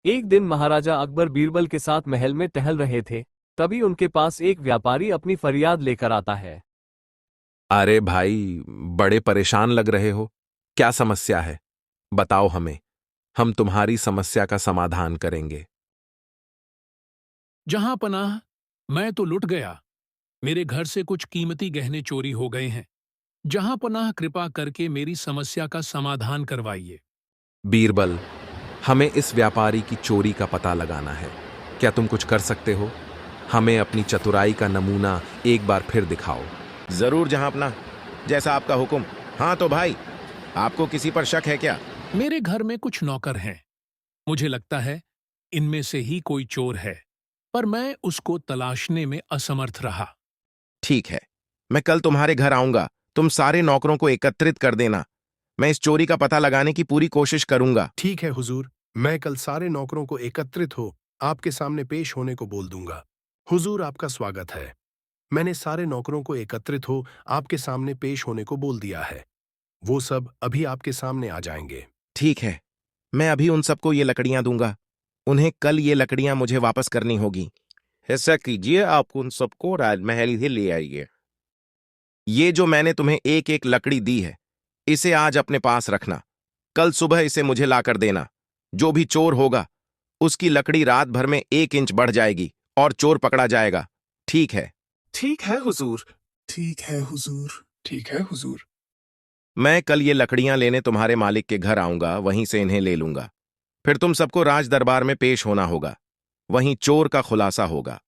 एक दिन महाराजा अकबर बीरबल के साथ महल में टहल रहे थे। तभी उनके पास एक व्यापारी अपनी फरियाद लेकर आता है। अरे भाई, बड़े परेशान लग रहे हो। क्या समस्या है? बताओ हमें। हम तुम्हारी समस्या का समाधान करेंगे। जहां पनाह, मैं तो लुट गया। मेरे घर से कुछ कीमती गहने चोरी हो गए हैं। जहां पनाह, कृपा करके मेरी समस्या का समाधान करवाइए। बीरबल, हमें इस व्यापारी की चोरी का पता लगाना है। क्या तुम कुछ कर सकते हो? हमें अपनी चतुराई का नमूना एक बार फिर दिखाओ। जरूर जहांपना, जैसा आपका हुक्म। हाँ तो भाई, आपको किसी पर शक है क्या? मेरे घर में कुछ नौकर हैं। मुझे लगता है इनमें से ही कोई चोर है, पर मैं उसको तलाशने में असमर्थ रहा। ठीक है, मैं कल तुम्हारे घर आऊंगा। तुम सारे नौकरों को एकत्रित कर देना। मैं इस चोरी का पता लगाने की पूरी कोशिश करूंगा। ठीक है हुजूर, मैं कल सारे नौकरों को एकत्रित हो आपके सामने पेश होने को बोल दूंगा। हुजूर, आपका स्वागत है। मैंने सारे नौकरों को एकत्रित हो आपके सामने पेश होने को बोल दिया है। वो सब अभी आपके सामने आ जाएंगे। ठीक है, मैं अभी उन सबको ये लकड़ियां दूंगा। उन्हें कल ये लकड़ियां मुझे वापस करनी होगी। ऐसा कीजिए, आप उन सबको राजमहल ही ले आइए। ये जो मैंने तुम्हें एक एक लकड़ी दी है, इसे आज अपने पास रखना। कल सुबह इसे मुझे लाकर देना। जो भी चोर होगा, उसकी लकड़ी रात भर में 1 इंच बढ़ जाएगी और चोर पकड़ा जाएगा। ठीक है? ठीक है हुजूर। ठीक है हुजूर। ठीक है हुजूर। मैं कल ये लकड़ियां लेने तुम्हारे मालिक के घर आऊंगा, वहीं से इन्हें ले लूंगा। फिर तुम सबको राज दरबार में पेश होना होगा। वहीं चोर का खुलासा होगा।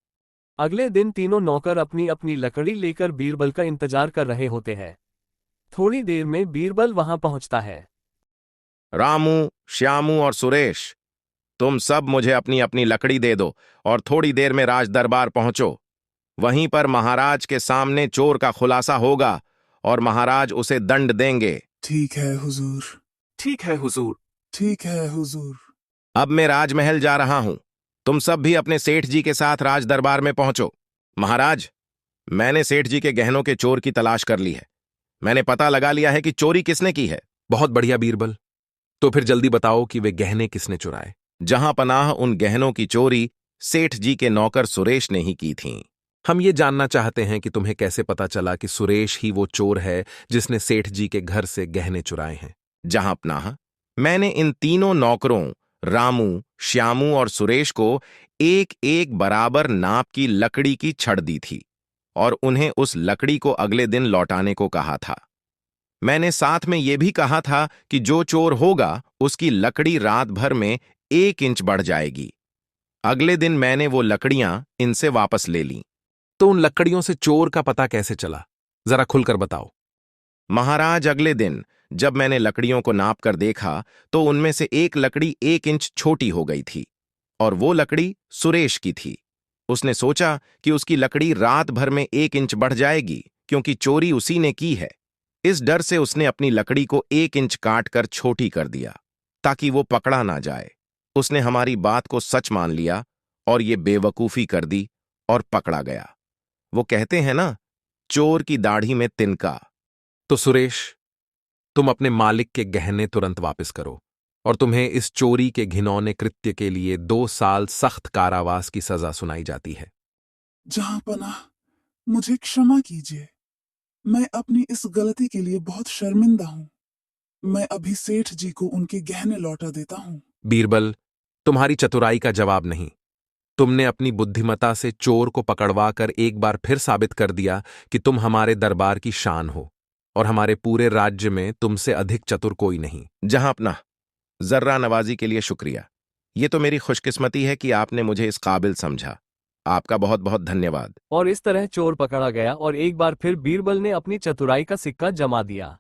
अगले दिन तीनों नौकर अपनी अपनी लकड़ी लेकर बीरबल का इंतजार कर रहे होते हैं। थोड़ी देर में बीरबल वहां पहुंचता है। रामू, श्यामू और सुरेश, तुम सब मुझे अपनी अपनी लकड़ी दे दो और थोड़ी देर में राज दरबार पहुंचो। वहीं पर महाराज के सामने चोर का खुलासा होगा और महाराज उसे दंड देंगे। ठीक है हुजूर। ठीक है हुजूर। ठीक है हुजूर। अब मैं राजमहल जा रहा हूं। तुम सब भी अपने सेठ जी के साथ राज दरबार में पहुंचो। महाराज, मैंने सेठ जी के गहनों के चोर की तलाश कर ली है। मैंने पता लगा लिया है कि चोरी किसने की है। बहुत बढ़िया बीरबल। तो फिर जल्दी बताओ कि वे गहने किसने चुराए। जहां पनाह, उन गहनों की चोरी सेठ जी के नौकर सुरेश ने ही की थी। हम ये जानना चाहते हैं कि तुम्हें कैसे पता चला कि सुरेश ही वो चोर है जिसने सेठ जी के घर से गहने चुराए हैं। जहां पनाह, मैंने इन तीनों नौकरों रामू, श्यामू और सुरेश को एक एक बराबर नाप की लकड़ी की छड़ दी थी और उन्हें उस लकड़ी को अगले दिन लौटाने को कहा था। मैंने साथ में यह भी कहा था कि जो चोर होगा, उसकी लकड़ी रात भर में 1 इंच बढ़ जाएगी। अगले दिन मैंने वो लकड़ियां इनसे वापस ले लीं। तो उन लकड़ियों से चोर का पता कैसे चला? जरा खुलकर बताओ। महाराज, अगले दिन जब मैंने लकड़ियों को नाप कर देखा तो उनमें से एक लकड़ी 1 इंच छोटी हो गई थी और वो लकड़ी सुरेश की थी। उसने सोचा कि उसकी लकड़ी रात भर में 1 इंच बढ़ जाएगी क्योंकि चोरी उसी ने की है। इस डर से उसने अपनी लकड़ी को 1 इंच काट कर छोटी कर दिया ताकि वो पकड़ा ना जाए। उसने हमारी बात को सच मान लिया और ये बेवकूफी कर दी और पकड़ा गया। वो कहते हैं ना, चोर की दाढ़ी में तिनका। तो सुरेश, तुम अपने मालिक के गहने तुरंत वापस करो और तुम्हें इस चोरी के घिनौने कृत्य के लिए 2 साल सख्त कारावास की सजा सुनाई जाती है। जहां पनाह, मुझे क्षमा कीजिए। मैं अपनी इस गलती के लिए बहुत शर्मिंदा हूं। मैं अभी सेठ जी को उनके गहने लौटा देता हूं। बीरबल, तुम्हारी चतुराई का जवाब नहीं। तुमने अपनी बुद्धिमता से चोर को पकड़वा कर एक बार फिर साबित कर दिया कि तुम हमारे दरबार की शान हो और हमारे पूरे राज्य में तुमसे अधिक चतुर कोई नहीं। जहां अपना, जर्रा नवाजी के लिए शुक्रिया। ये तो मेरी खुशकिस्मती है कि आपने मुझे इस काबिल समझा। आपका बहुत बहुत धन्यवाद। और इस तरह चोर पकड़ा गया और एक बार फिर बीरबल ने अपनी चतुराई का सिक्का जमा दिया।